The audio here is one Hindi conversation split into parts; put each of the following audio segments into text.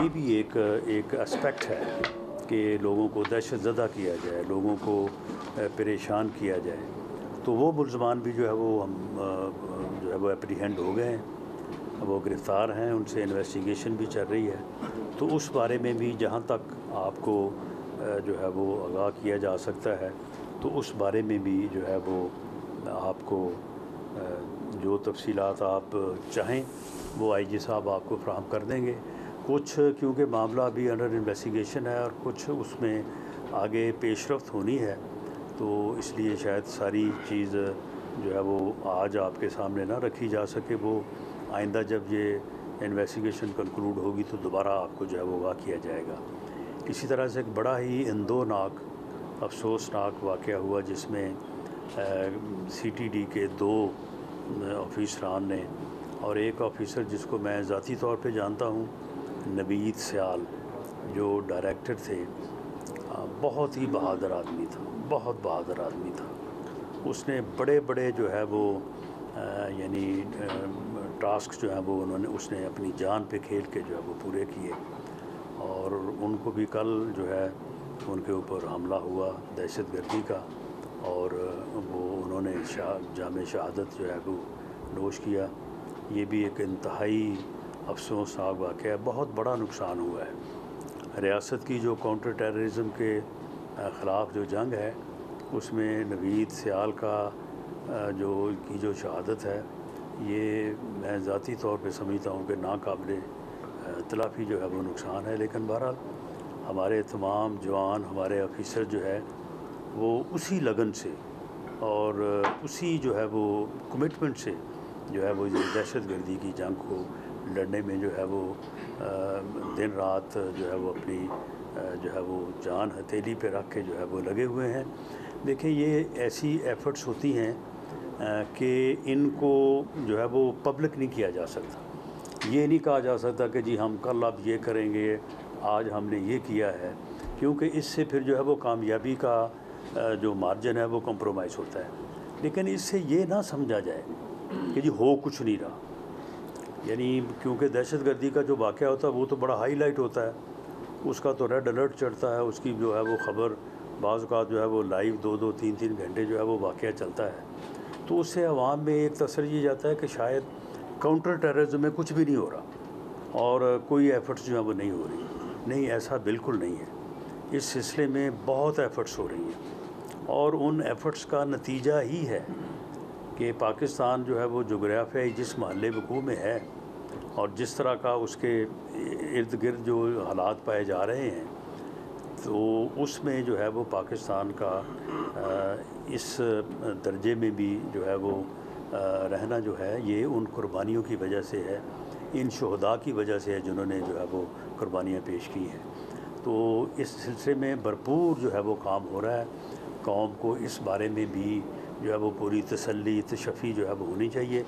ये भी एक एक एस्पेक्ट है कि लोगों को दहशत ज़दा किया जाए, लोगों को परेशान किया जाए। तो वो मुलज़मान भी जो है वो हम जो है वो एप्रीहेंड हो गए हैं, वो गिरफ़्तार हैं, उनसे इन्वेस्टिगेशन भी चल रही है। तो उस बारे में भी जहाँ तक आपको जो है वो आगाह किया जा सकता है, तो उस बारे में भी जो है वो आपको जो तफ़सीलात आप चाहें वो आईजी साहब आपको फ़राहम कर देंगे। कुछ क्योंकि मामला अभी अंडर इन्वेस्टिगेशन है और कुछ उसमें आगे पेशरफ्त होनी है, तो इसलिए शायद सारी चीज़ जो है वो आज आपके सामने ना रखी जा सके। वो आइंदा जब ये इन्वेस्टिगेशन कंक्लूड होगी तो दोबारा आपको जो है वो आगाह किया जाएगा। इसी तरह से एक बड़ा ही इंदोनाक अफसोसनाक वाक़या हुआ जिसमें सीटीडी के 2 ऑफिसरान ने और एक ऑफ़िसर जिसको मैं ज़ाती तौर पे जानता हूँ, नवीद सियाल, जो डायरेक्टर थे, बहुत ही बहादुर आदमी था, बहुत बहादुर आदमी था। उसने बड़े बड़े जो है वो यानी टास्क जो है वो उसने अपनी जान पे खेल के जो है वो पूरे किए। और उनको भी कल जो है उनके ऊपर हमला हुआ दहशतगर्दी का, और वो उन्होंने जाम शहादत जो है वो नोश किया। ये भी एक इंतहाई अफसोसनाक वाक़या है, बहुत बड़ा नुकसान हुआ है। रियासत की जो काउंटर टेररिज़म के ख़िलाफ़ जो जंग है, उसमें नवीद सियाल का जो शहादत है, ये मैं ज़ाती तौर पे समझता हूँ कि नाकाबिले तलाफ़ी जो है वो नुकसान है। लेकिन बहरहाल हमारे तमाम जवान, हमारे ऑफिसर जो है वो उसी लगन से और उसी जो है वो कमिटमेंट से जो है वो ये दहशतगर्दी की जंग को लड़ने में जो है वो दिन रात जो है वो अपनी जो है वो जान हथेली पे रख के जो है वो लगे हुए हैं। देखिए, ये ऐसी एफ़र्ट्स होती हैं कि इनको जो है वो पब्लिक नहीं किया जा सकता। ये नहीं कहा जा सकता कि जी हम कल अब ये करेंगे, आज हमने ये किया है, क्योंकि इससे फिर जो है वो कामयाबी का जो मार्जिन है वो कंप्रोमाइज़ होता है। लेकिन इससे ये ना समझा जाए कि जी हो कुछ नहीं रहा, यानी क्योंकि दहशतगर्दी का जो वाक़या होता है वो तो बड़ा हाईलाइट होता है, उसका तो रेड अलर्ट चढ़ता है, उसकी जो है वो ख़बर बाज़ औक़ात जो है वो लाइव 2-2 3-3 घंटे जो है वो वाक़या चलता है। तो उससे अवाम में एक तसर ये जाता है कि शायद काउंटर टेररिज्म में कुछ भी नहीं हो रहा और कोई एफ़र्ट्स जो है वो नहीं हो रही। नहीं, ऐसा बिल्कुल नहीं है। इस सिलसिले में बहुत एफ़र्ट्स हो रही हैं और उन एफ़र्ट्स का नतीजा ही है कि पाकिस्तान जो है वो जोग्राफ़ियाई जिस महल्ले वक़ूअ में है और जिस तरह का उसके इर्द गिर्द जो हालात पाए जा रहे हैं, तो उसमें जो है वो पाकिस्तान का इस दर्जे में भी जो है वो रहना जो है, ये उन कुर्बानियों की वजह से है, इन शुहदा की वजह से है जिन्होंने जो है वो कुर्बानियाँ पेश की हैं। तो इस सिलसिले में भरपूर जो है वो काम हो रहा है। कौम को इस बारे में भी जो है वो पूरी तसल्ली तशफ़ी जो है वो होनी चाहिए।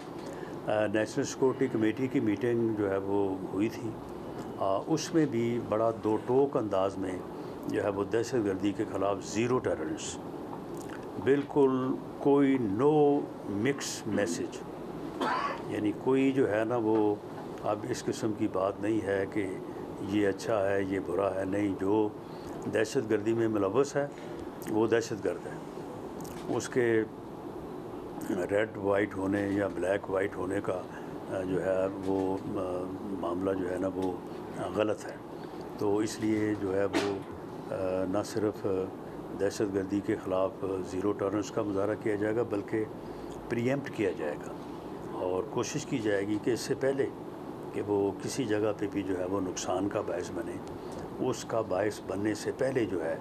नेशनल सिक्योरिटी कमेटी की मीटिंग जो है वो हुई थी, उसमें भी बड़ा दो टोक अंदाज में जो है वो दहशतगर्दी के ख़िलाफ़ ज़ीरो टॉलरेंस, बिल्कुल कोई नो मिक्स मैसेज, यानी कोई जो है ना वो अब इस किस्म की बात नहीं है कि ये अच्छा है ये बुरा है। नहीं, जो दहशतगर्दी में मुलव्वस है वो दहशतगर्द है। उसके रेड वाइट होने या ब्लैक वाइट होने का जो है वो मामला जो है ना वो गलत है। तो इसलिए जो है वो न सिर्फ दहशतगर्दी के ख़िलाफ़ ज़ीरो टॉलरेंस का मुज़ाहरा किया जाएगा, बल्कि प्रीएम्प्ट किया जाएगा और कोशिश की जाएगी कि इससे पहले कि वो किसी जगह पे भी जो है वो नुकसान का बायस बने, उसका बायस बनने से पहले जो है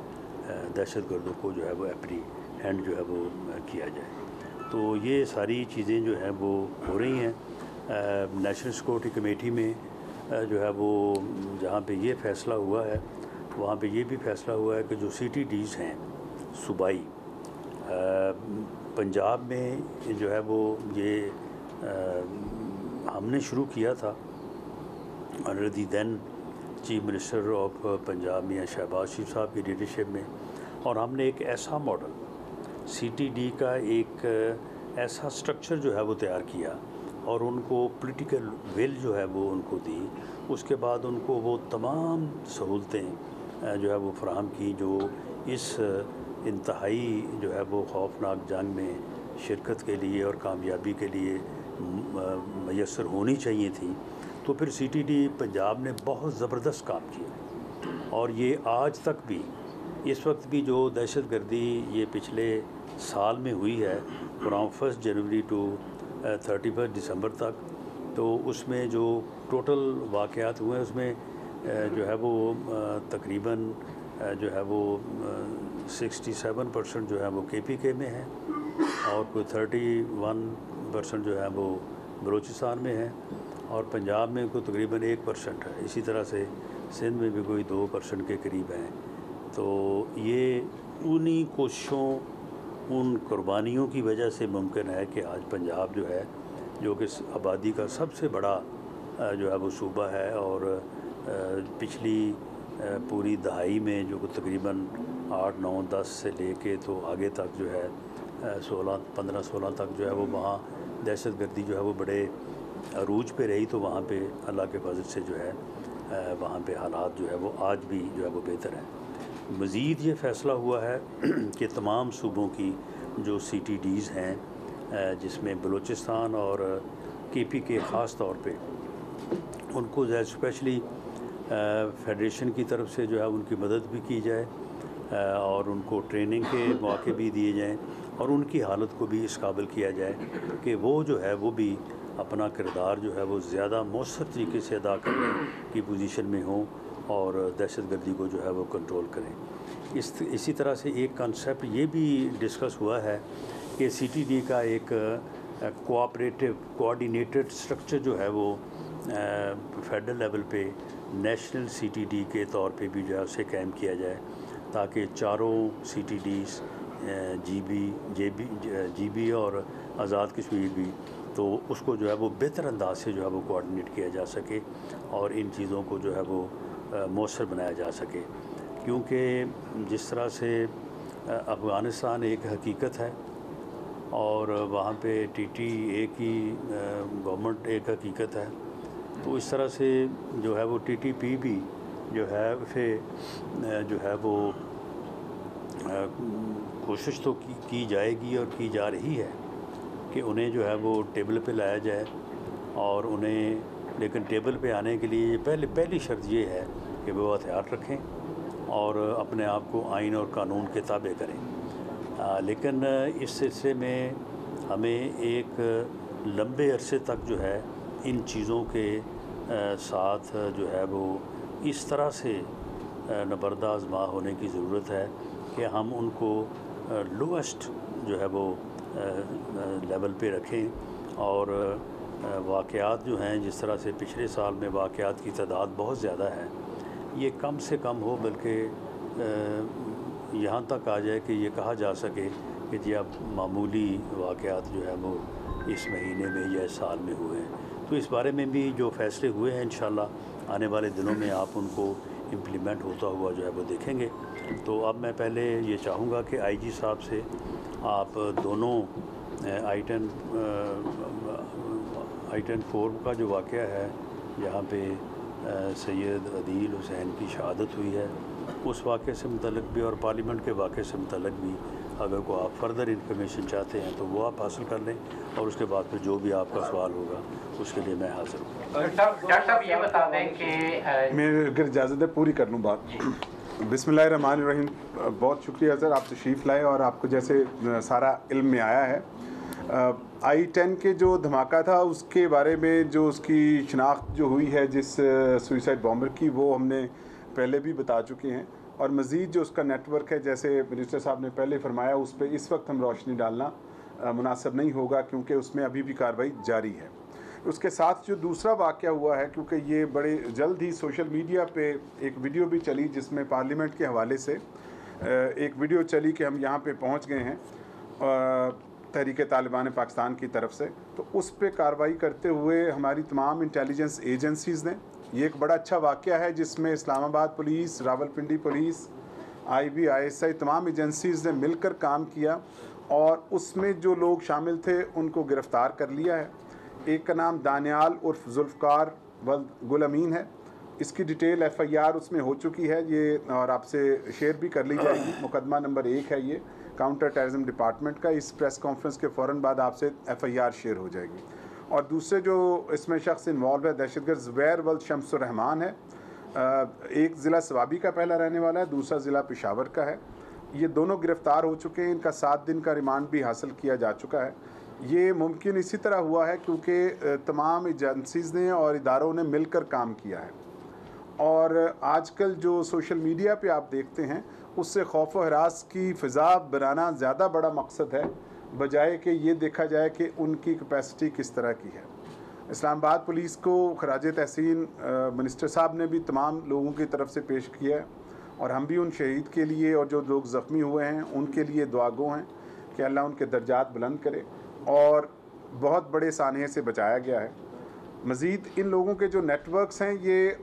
दहशतगर्दों को जो है वो एप्रीहेंड जो है वो किया जाए। तो ये सारी चीज़ें जो हैं वो हो रही हैं। नेशनल सिक्योरिटी कमेटी में जो है वो जहाँ पे ये फ़ैसला हुआ है, वहाँ पे ये भी फ़ैसला हुआ है कि जो सीटीडीज़ हैं सूबाई, पंजाब में जो है वो ये हमने शुरू किया था under the then chief minister of Punjab Mian Shahbaz Sharif साहब की लीडरशिप में, और हमने एक ऐसा मॉडल सीटीडी का एक ऐसा स्ट्रक्चर जो है वो तैयार किया और उनको पॉलिटिकल विल जो है वो उनको दी। उसके बाद उनको वो तमाम सहूलतें जो है वो फराहम की जो इस इंतहाई जो है वो खौफनाक जंग में शिरकत के लिए और कामयाबी के लिए मैसर होनी चाहिए थी। तो फिर CTD पंजाब ने बहुत ज़बरदस्त काम किया और ये आज तक भी, इस वक्त भी जो दहशत गर्दी ये पिछले साल में हुई है फ्राम 1 जनवरी टू 31 दिसंबर तक, तो उसमें जो टोटल वाक़यात हुए हैं उसमें जो है वो तकरीबन जो है वो 67% जो है वो KPK में है और कोई 31% जो है वो बलूचिस्तान में है और पंजाब में कोई तकरीबन 1% है। इसी तरह से सिंध में भी कोई 2% के करीब हैं। तो ये उन्हीं कोशिशों, उन कुर्बानियों की वजह से मुमकिन है कि आज पंजाब जो है, जो कि आबादी का सबसे बड़ा जो है वो सूबा है और पिछली पूरी दहाई में जो तकरीबन 8, 9, 10 से लेके तो आगे तक जो है 15-16 तक जो है वो वहाँ दहशत गर्दी जो है वो बड़े अरूज पे रही। तो वहाँ पे अल्लाह के फजल से जो है वहाँ पे हालात जो है वो आज भी जो है वो बेहतर हैं। मज़ीद ये फ़ैसला हुआ है कि तमाम सूबों की जो CTDs हैं जिसमें बलूचिस्तान और KPK ख़ास तौर पे, उनको स्पेशली फेडरेशन की तरफ से जो है उनकी मदद भी की जाए और उनको ट्रेनिंग के मौके भी दिए जाएं और उनकी हालत को भी इस काबिल किया जाए कि वो जो है वो भी अपना किरदार जो है वो ज़्यादा मौसर तरीके से अदा करने की पोजीशन में हों और दहशत गर्दी को जो है वो कंट्रोल करें। इसी तरह से एक कंसेप्ट ये भी डिस्कस हुआ है कि CTD का एक कोऑपरेटिव कोऑर्डिनेटेड स्ट्रक्चर जो है वो फेडरल लेवल पे नेशनल CTD के तौर पे भी जो है उसे कायम किया जाए ताकि चारों CTDs GB और आज़ाद कश्मीर भी, तो उसको जो है वो बेहतर अंदाज से जो है वो कोऑर्डिनेट किया जा सके और इन चीज़ों को जो है वो मौसर बनाया जा सके। क्योंकि जिस तरह से अफ़गानिस्तान एक हकीकत है और वहाँ पे TT एक ही गवर्नमेंट एक हकीकत है, तो इस तरह से जो है वो TTP भी जो है उसे जो है वो कोशिश तो की जाएगी और की जा रही है कि उन्हें जो है वो टेबल पे लाया जाए और उन्हें, लेकिन टेबल पे आने के लिए पहली शर्त ये है कि वो हथियार रखें और अपने आप को आइन और कानून के ताबे करें। लेकिन इस सिलसिले में हमें एक लंबे अरसे तक जो है इन चीज़ों के साथ जो है वो इस तरह से नबर्दा आज़मा होने की ज़रूरत है कि हम उनको लोएस्ट जो है वो लेवल पे रखें और वाक़यात जो हैं, जिस तरह से पिछले साल में वाक़यात की तादाद बहुत ज़्यादा है, ये कम से कम हो, बल्कि यहाँ तक आ जाए कि ये कहा जा सके कि जी अब मामूली वाक़यात जो है वो इस महीने में या इस साल में हुए हैं। तो इस बारे में भी जो फ़ैसले हुए हैं इंशाल्लाह आने वाले दिनों में आप उनको इम्प्लीमेंट होता हुआ जो है वो देखेंगे। तो अब मैं पहले ये चाहूँगा कि IG साहब से आप दोनों I-10 4 का जो वाक़या है जहाँ पे सैयद अदील हुसैन की शहादत हुई है, उस वाक़े से मुतल्लिक़ भी और पार्लियामेंट के वाक़े से मुतल्लिक़ भी अगर को आप फर्दर इन्फॉर्मेशन चाहते हैं तो वो आप हासिल कर लें और उसके बाद फिर जो भी आपका सवाल होगा उसके लिए मैं हाजिर हूँ। डॉक्टर साहब ये बता दें कि मेरे अगर इजाज़त है पूरी कर लूँ बात। बिस्मिल्लाहिर्रहमानिर्रहीम। बहुत शुक्रिया सर, आप तशरीफ़ लाए और आपको जैसे सारा इल्म में आया है। I-10 के जो धमाका था उसके बारे में जो उसकी शनाख्त जो हुई है जिस सुइसाइड बॉम्बर की, वो हमने पहले भी बता चुके हैं और मज़ीद जो उसका नेटवर्क है, जैसे मिनिस्टर साहब ने पहले फरमाया, उस पर इस वक्त हम रोशनी डालना मुनासिब नहीं होगा क्योंकि उसमें अभी भी कार्रवाई जारी है। उसके साथ जो दूसरा वाक़या हुआ है, क्योंकि ये बड़े जल्द ही सोशल मीडिया पे एक वीडियो भी चली जिसमें पार्लियामेंट के हवाले से एक वीडियो चली कि हम यहाँ पे पहुँच गए हैं तहरीक तालिबान पाकिस्तान की तरफ से, तो उस पर कार्रवाई करते हुए हमारी तमाम इंटेलिजेंस एजेंसीज़ ने, ये एक बड़ा अच्छा वाक़या है जिसमें Islamabad police, Rawalpindi police, IB, ISI तमाम एजेंसीज़ ने मिलकर काम किया और उसमें जो लोग शामिल थे उनको गिरफ़्तार कर लिया है। एक का नाम दानियाल उर्फ जुल्फ़कार वल्द गुल अमीन है। इसकी डिटेल FIR उसमें हो चुकी है ये, और आपसे शेयर भी कर ली जाएगी। मुकदमा नंबर 1 है ये काउंटर टेररिज्म डिपार्टमेंट का। इस प्रेस कॉन्फ्रेंस के फ़ौरन बाद आपसे FIR शेयर हो जाएगी। और दूसरे जो इसमें शख्स इन्वॉल्व है दहशतगर्द ज़ुबैर वल्द शम्सुर रहमान है। एक ज़िला सवाबी का पहला रहने वाला है, दूसरा ज़िला पेशावर का है। ये दोनों गिरफ़्तार हो चुके हैं। इनका 7 दिन का रिमांड भी हासिल किया जा चुका है। ये मुमकिन इसी तरह हुआ है क्योंकि तमाम एजेंसीज़ ने और इदारों ने मिलकर काम किया है। और आजकल जो सोशल मीडिया पे आप देखते हैं उससे खौफ व हरास की फ़िज़ा बनाना ज़्यादा बड़ा मकसद है, बजाय कि ये देखा जाए कि उनकी कैपेसिटी किस तरह की है। इस्लामाबाद पुलिस को खराज तहसीन मिनिस्टर साहब ने भी तमाम लोगों की तरफ से पेश किया है, और हम भी उन शहीद के लिए और जो लोग ज़ख्मी हुए हैं उनके लिए दुआगो हैं कि अल्लाह उनके दर्जात बुलंद करे, और बहुत बड़े सानहे से बचाया गया है। मज़ीद इन लोगों के जो नेटवर्क्स हैं ये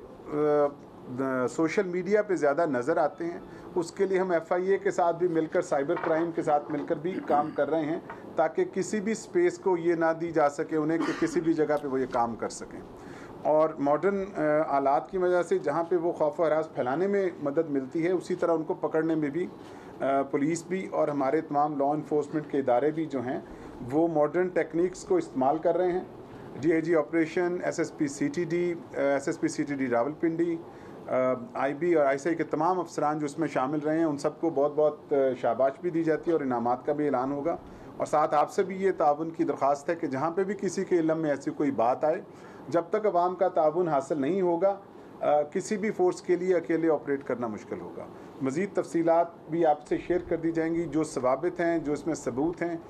सोशल मीडिया पे ज़्यादा नज़र आते हैं। उसके लिए हम FIA के साथ भी मिलकर, साइबर क्राइम के साथ मिलकर भी काम कर रहे हैं ताकि किसी भी स्पेस को ये ना दी जा सके उन्हें कि किसी भी जगह पे वो ये काम कर सकें। और मॉडर्न आलात की वजह से जहाँ पे वो खौफ व हरास फैलाने में मदद मिलती है, उसी तरह उनको पकड़ने में भी पुलिस भी और हमारे तमाम लॉ इन्फोर्समेंट के इदारे भी जो हैं वो मॉडर्न टेक्निक्स को इस्तेमाल कर रहे हैं। DIG operation, SSP CTD Rawalpindi, IB और ISI के तमाम अफसरान जो इसमें शामिल रहे हैं उन सबको बहुत बहुत शाबाश भी दी जाती है और इनामात का भी ऐलान होगा। और साथ आपसे भी ये ताउन की दरख्वास्त है कि जहाँ पे भी किसी के इल्म में ऐसी कोई बात आए, जब तक अवाम का ताउन हासिल नहीं होगा किसी भी फोर्स के लिए अकेले ऑपरेट करना मुश्किल होगा। मज़ीद तफसीलात भी आपसे शेयर कर दी जाएंगी। जो सवाबित हैं, जो इसमें सबूत हैं,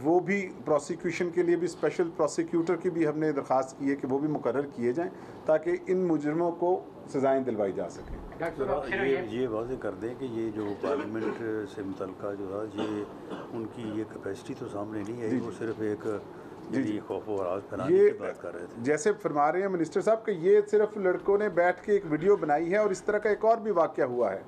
वो भी प्रोसिक्यूशन के लिए भी स्पेशल प्रोसिक्यूटर की भी हमने दरख्वास्त की है कि वो भी मुकर्रर किए जाएं ताकि इन मुजरमों को सज़ाएँ दिलवाई जा सकें। ये वाज़ेह कर दें कि ये जो पार्लियामेंट से मुतल्लिका जो था ये उनकी ये कैपेसिटी तो सामने नहीं है, वो सिर्फ एक जी खौफ और हरास फैलाने की बात कर रहे थे। जैसे फरमा रहे हैं मिनिस्टर साहब कि ये सिर्फ लड़कों ने बैठ के एक वीडियो बनाई है, और इस तरह का एक और भी वाक़या हुआ है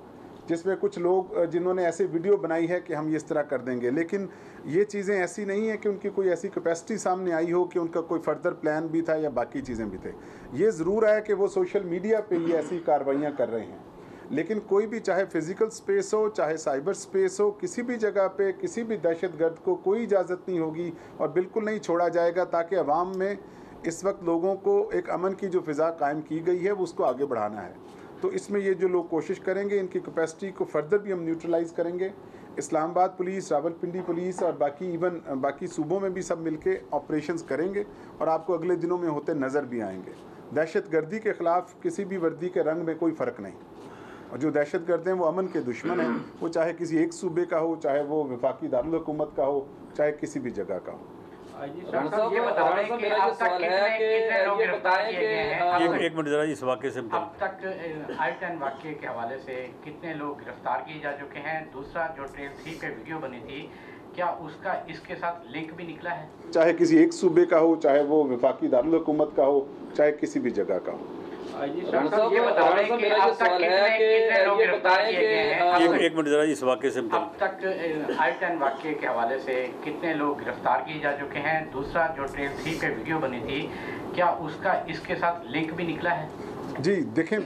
जिसमें कुछ लोग जिन्होंने ऐसे वीडियो बनाई है कि हम ये इस तरह कर देंगे, लेकिन ये चीज़ें ऐसी नहीं है कि उनकी कोई ऐसी कैपेसिटी सामने आई हो कि उनका कोई फर्दर प्लान भी था या बाकी चीज़ें भी थे। ये ज़रूर है कि वो सोशल मीडिया पे ही ऐसी कार्रवाइयाँ कर रहे हैं, लेकिन कोई भी चाहे फिज़िकल स्पेस हो चाहे साइबर स्पेस हो, किसी भी जगह पे किसी भी दहशतगर्द को कोई इजाज़त नहीं होगी और बिल्कुल नहीं छोड़ा जाएगा, ताकि अवाम में इस वक्त लोगों को एक अमन की जो फ़िज़ा कायम की गई है वो उसको आगे बढ़ाना है। तो इसमें ये जो लोग कोशिश करेंगे इनकी कैपेसिटी को फर्दर भी हम न्यूट्रलाइज़ करेंगे। इस्लामाबाद पुलिस, रावलपिंडी पुलिस और बाकी सूबों में भी सब मिलके ऑपरेशंस करेंगे और आपको अगले दिनों में होते नज़र भी आएंगे। दहशतगर्दी के ख़िलाफ़ किसी भी वर्दी के रंग में कोई फ़र्क नहीं, और जो दहशतगर्द हैं वो अमन के दुश्मन हैं, वो चाहे किसी एक सूबे का हो, चाहे वो वफाकी दारुल हुकूमत का हो, चाहे किसी भी जगह का हो। एक मिनट जरा इस वाक़े से अब तक I-10 वाक़े के हवाले से कितने लोग गिरफ्तार किए जा चुके हैं? दूसरा जो ट्रेन 3 पे वीडियो बनी थी, क्या उसका इसके साथ लिंक भी निकला है? चाहे किसी एक सूबे का हो, चाहे वो वफाकी दारुल हुकूमत का हो, चाहे किसी भी जगह का हो। एक मिनट जरा इस वाक़े से अब तक I-10 वाक़े के हवाले से कितने लोग गिरफ्तार किए जा चुके हैं? दूसरा जो ट्रेन 3 पे वीडियो बनी थी, क्या उसका इसके साथ लिंक भी निकला है? जी देखें,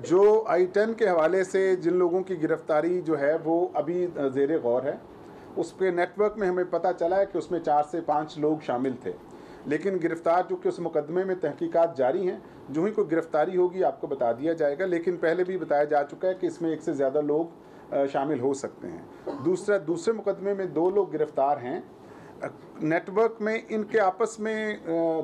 जो I-10 के हवाले से जिन लोगों की गिरफ्तारी जो है वो अभी ज़ेरे गौर है। उस पे नेटवर्क में हमें पता चला है कि उसमें 4 से 5 लोग शामिल थे, लेकिन गिरफ़्तार चूँकि उस मुकदमे में तहकीकात जारी हैं, जो ही कोई गिरफ़्तारी होगी आपको बता दिया जाएगा। लेकिन पहले भी बताया जा चुका है कि इसमें 1 से ज़्यादा लोग शामिल हो सकते हैं। दूसरे मुकदमे में 2 लोग गिरफ़्तार हैं। नेटवर्क में इनके आपस में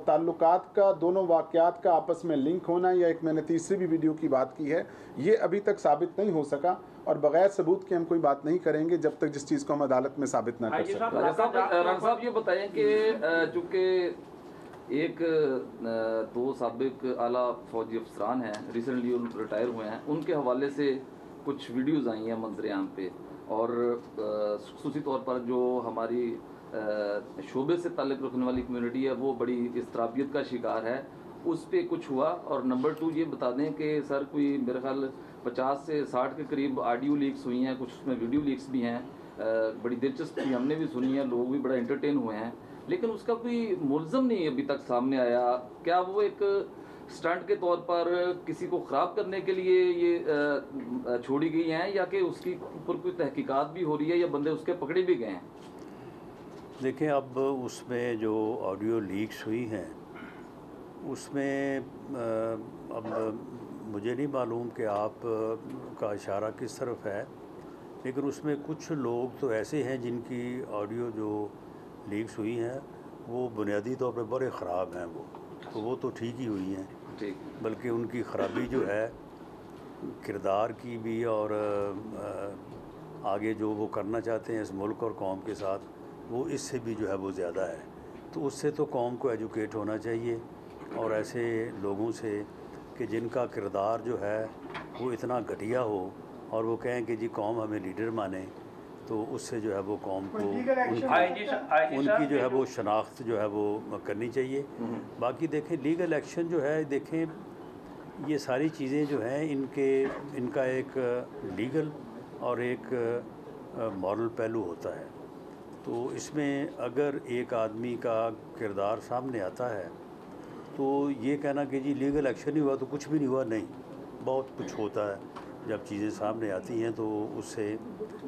ताल्लुकात का, दोनों वाक़यात का आपस में लिंक होना, या एक मैंने तीसरी भी वीडियो की बात की है, ये अभी तक साबित नहीं हो सका, और बग़ैर सबूत के हम कोई बात नहीं करेंगे जब तक जिस चीज़ को हम अदालत में साबित ना कर सकें। राना साहब ये बताएं कि चूँकि एक 2 साबिक आला फौजी अफसरान हैं, रिसेंटली रिटायर हुए हैं, उनके हवाले से कुछ वीडियोस आई हैं मंजर-ए-आम पे, और खुसूसी तौर पर जो हमारी शोबे से ताल्लुक़ रखने वाली कम्युनिटी है वो बड़ी इस्तराबियत का शिकार है, उस पर कुछ हुआ। और नंबर 2 ये बता दें कि सर कोई मेरे ख्याल 50 से 60 के करीब ऑडियो लीक्स हुई हैं, कुछ उसमें वीडियो लीक्स भी हैं, बड़ी दिलचस्प थी, हमने भी सुनी है, लोग भी बड़ा एंटरटेन हुए हैं। लेकिन उसका कोई मुलज़म नहीं अभी तक सामने आया। क्या वो एक स्टंट के तौर पर किसी को ख़राब करने के लिए ये छोड़ी गई हैं, या कि उसकी ऊपर कोई तहकीकात भी हो रही है, या बंदे उसके पकड़े भी गए हैं? देखें, अब उसमें जो ऑडियो लीक्स हुई हैं उसमें अब मुझे नहीं मालूम कि आप का इशारा किस तरफ है, लेकिन उसमें कुछ लोग तो ऐसे हैं जिनकी ऑडियो जो लीक्स हुई हैं वो बुनियादी तौर पर बड़े ख़राब हैं। वो तो ठीक ही हुई हैं, बल्कि उनकी ख़राबी जो है किरदार की भी और आगे जो वो करना चाहते हैं इस मुल्क और कौम के साथ, वो इससे भी जो है वो ज़्यादा है। तो उससे तो कौम को एजुकेट होना चाहिए, और ऐसे लोगों से कि जिनका किरदार जो है वो इतना घटिया हो और वो कहें कि जी कौम हमें लीडर माने, तो उससे जो है वो कौम को उनकी जो है वो शनाख्त जो है वो करनी चाहिए। बाकी देखें, लीगल एक्शन जो है, देखें ये सारी चीज़ें जो हैं इनका एक लीगल और एक मॉरल पहलू होता है। तो इसमें अगर एक आदमी का किरदार सामने आता है तो ये कहना कि जी लीगल एक्शन नहीं हुआ तो कुछ भी नहीं हुआ, नहीं, बहुत कुछ होता है। जब चीज़ें सामने आती हैं तो उससे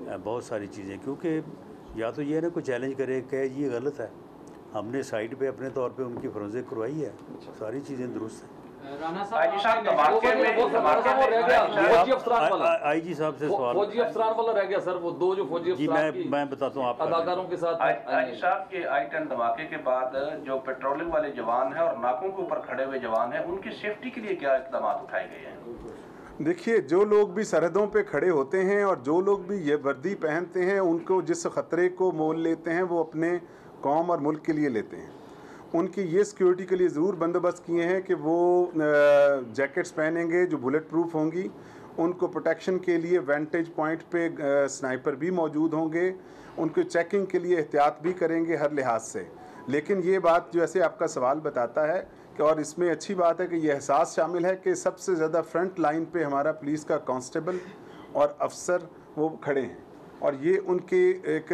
बहुत सारी चीज़ें, क्योंकि या तो ये ना कोई चैलेंज करे कि ये गलत है, हमने साइड पे अपने तौर पे उनकी फॉरेंसिक करवाई है, सारी चीज़ें दुरुस्त हैं। राणा साहब आईजी साहब से सवाल फौजी अफसरान वाला रह गया सर, वो दो जो फौजी जी मैं बताता हूँ आपको। अदाकारों के साथ आईजी साहब के I-10 धमाके के बाद जो पेट्रोलिंग वाले जवान हैं और नाकों के ऊपर खड़े हुए जवान हैं, उनकी सेफ्टी के लिए क्या इकदाम उठाए गए हैं? देखिए, जो लोग भी सरहदों पे खड़े होते हैं और जो लोग भी ये वर्दी पहनते हैं, उनको जिस ख़तरे को मोल लेते हैं वो अपने कौम और मुल्क के लिए लेते हैं। उनकी ये सिक्योरिटी के लिए ज़रूर बंदोबस्त किए हैं कि वो जैकेट्स पहनेंगे जो बुलेट प्रूफ होंगी, उनको प्रोटेक्शन के लिए वेंटेज पॉइंट पे स्नाइपर भी मौजूद होंगे, उनको चेकिंग के लिए एहतियात भी करेंगे हर लिहाज से। लेकिन ये बात जैसे आपका सवाल बताता है कि, और इसमें अच्छी बात है कि ये एहसास शामिल है कि सबसे ज़्यादा फ्रंट लाइन पे हमारा पुलिस का कांस्टेबल और अफसर वो खड़े हैं, और ये उनके एक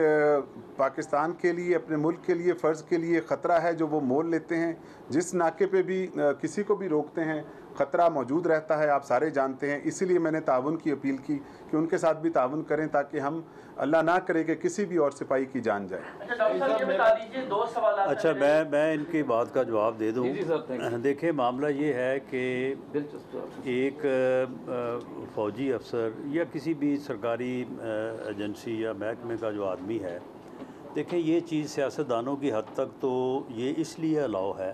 पाकिस्तान के लिए, अपने मुल्क के लिए, फ़र्ज़ के लिए ख़तरा है जो वो मोल लेते हैं। जिस नाके पे भी किसी को भी रोकते हैं ख़तरा मौजूद रहता है, आप सारे जानते हैं। इसीलिए मैंने ताउन की अपील की कि उनके साथ भी ताउन करें, ताकि हम अल्लाह ना करे कि किसी भी और सिपाही की जान जाए। अच्छा, मैं इनकी बात का जवाब दे दूँ। देखें, मामला ये है कि एक फ़ौजी अफसर या किसी भी सरकारी एजेंसी या महकमे का जो आदमी है, देखें ये चीज़ सियासतदानों की हद तक तो ये इसलिए अलाउ है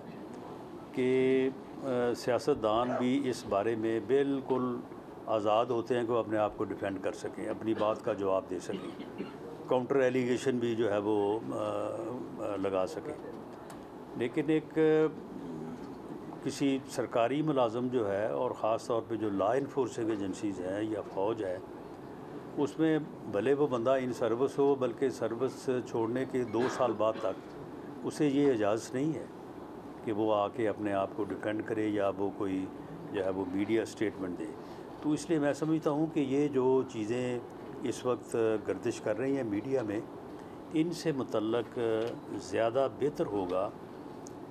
कि सियासतदान भी इस बारे में बिल्कुल आज़ाद होते हैं कि वो अपने आप को डिफेंड कर सकें, अपनी बात का जवाब दे सकें, काउंटर एलिगेशन भी जो है वो लगा सकें। लेकिन एक किसी सरकारी मुलाजम जो है, और ख़ास तौर पे जो लॉ इन्फोर्सिंग एजेंसीज़ हैं या फ़ौज है, उसमें भले वो बंदा इन सर्विस हो, बल्कि सर्विस छोड़ने के 2 साल बाद तक उसे ये इजाज़त नहीं है कि वो आके अपने आप को डिफेंड करे या वो कोई जो है वो मीडिया स्टेटमेंट दे। तो इसलिए मैं समझता हूँ कि ये जो चीज़ें इस वक्त गर्दिश कर रही हैं मीडिया में, इनसे मुतल्लक ज़्यादा बेहतर होगा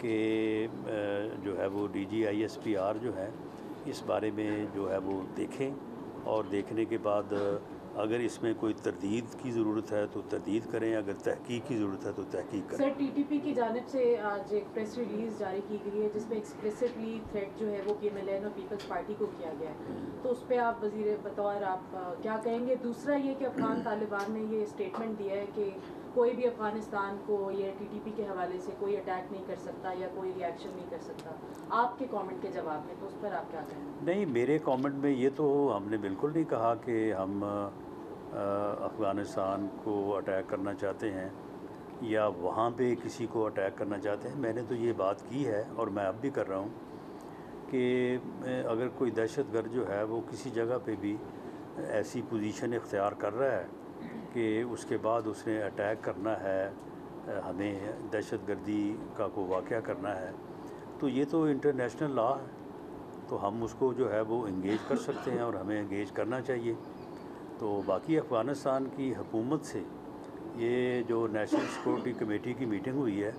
कि जो है वो DG/ISPR जो है इस बारे में जो है वो देखें, और देखने के बाद अगर इसमें कोई तरदीद की ज़रूरत है तो तरदीद करें, अगर तहकीक की ज़रूरत है तो तहकीक करें। सर, TTP की जानिब से आज एक प्रेस रिलीज़ जारी की गई है जिसमें एक्सप्लिसिटली थ्रेट जो है वो PMLN और पीपल्स पार्टी को किया गया है, तो उस पर आप वज़ीर बतौर आप क्या कहेंगे? दूसरा ये कि अफगान तालिबान ने ये स्टेटमेंट दिया है कि कोई भी अफ़गानिस्तान को ये TTP के हवाले से कोई अटैक नहीं कर सकता या कोई रिएक्शन नहीं कर सकता। आपके कमेंट के जवाब में तो उस पर आप क्या कहेंगे? नहीं, मेरे कमेंट में ये तो हमने बिल्कुल नहीं कहा कि हम अफ़गानिस्तान को अटैक करना चाहते हैं या वहाँ पे किसी को अटैक करना चाहते हैं। मैंने तो ये बात की है और मैं अब भी कर रहा हूँ कि अगर कोई दहशतगर्द जो है वो किसी जगह पे भी ऐसी पोजीशन इख्तियार कर रहा है कि उसके बाद उसने अटैक करना है, हमें दहशतगर्दी का कोई वाक़या करना है, तो ये तो इंटरनेशनल लॉ है, तो हम उसको जो है वो इंगेज कर सकते हैं और हमें इंगेज करना चाहिए। तो बाकी अफ़गानिस्तान की हुकूमत से ये जो नेशनल सिक्योरिटी कमेटी की मीटिंग हुई है,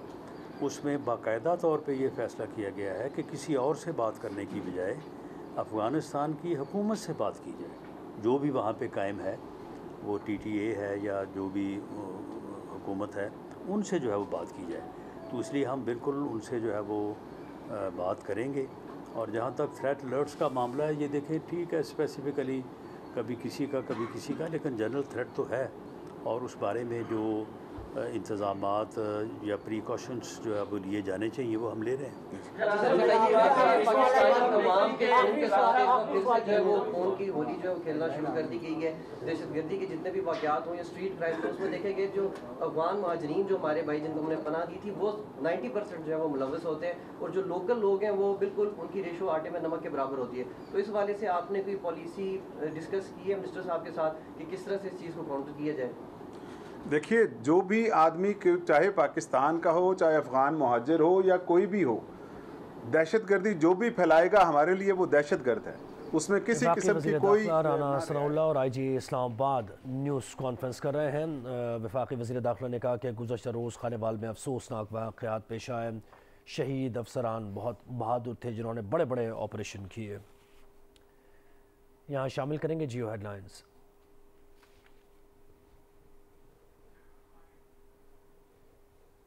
उसमें बाकायदा तौर पे ये फ़ैसला किया गया है कि किसी और से बात करने की बजाय अफ़गानिस्तान की हुकूमत से बात की जाए। जो भी वहाँ पे कायम है, वो TTA है या जो भी हुकूमत है, उनसे जो है वो बात की जाए। तो इसलिए हम बिल्कुल उनसे जो है वो बात करेंगे। और जहाँ तक थ्रेट अलर्ट्स का मामला है, ये देखें ठीक है, स्पेसिफ़िकली कभी किसी का कभी किसी का, लेकिन जनरल थ्रेट तो है और उस बारे में जो इंतज़ामात या प्रिकॉशंस जो है वो लिए जाने चाहिए वो हम ले रहे हैं। वो फोन की होली जो खेलना शुरू कर दी गई है, दहशतगर्दी के जितने भी वाक़यात हों या स्ट्रीट क्राइम हो, उसमें देखे गए जो अफगान महाजरीन जो हमारे भाई जिनको हमने पनाह दी थी, वो 90% जो है वो मुलव्वस होते हैं और जो लोकल लोग हैं वो बिल्कुल उनकी रेशो आटे में नमक के बराबर होती है। तो इस हवाले से आपने कोई पॉलिसी डिस्कस की है मिनिस्टर साहब के साथ कि किस तरह से इस चीज़ को काउंटर किया जाए? देखिए, जो भी आदमी चाहे पाकिस्तान का हो, चाहे अफ़गान महाजिर हो या कोई भी हो, दहशतगर्दी जो भी फैलाएगा हमारे लिए वो दहशतगर्द है। उसमें किसी किस्म की कोई राना सनाउल्लाह और IG इस्लामाबाद न्यूज़ कॉन्फ्रेंस कर रहे हैं। वफाकी वज़ीर दाखिला ने कहा कि गुज़श्ता रोज़ खानेवाल में अफसोसनाक वाक़यात पेश आए। शहीद अफसरान बहुत बहादुर थे जिन्होंने बड़े बड़े ऑपरेशन किए। यहाँ शामिल करेंगे जियो हेडलाइंस।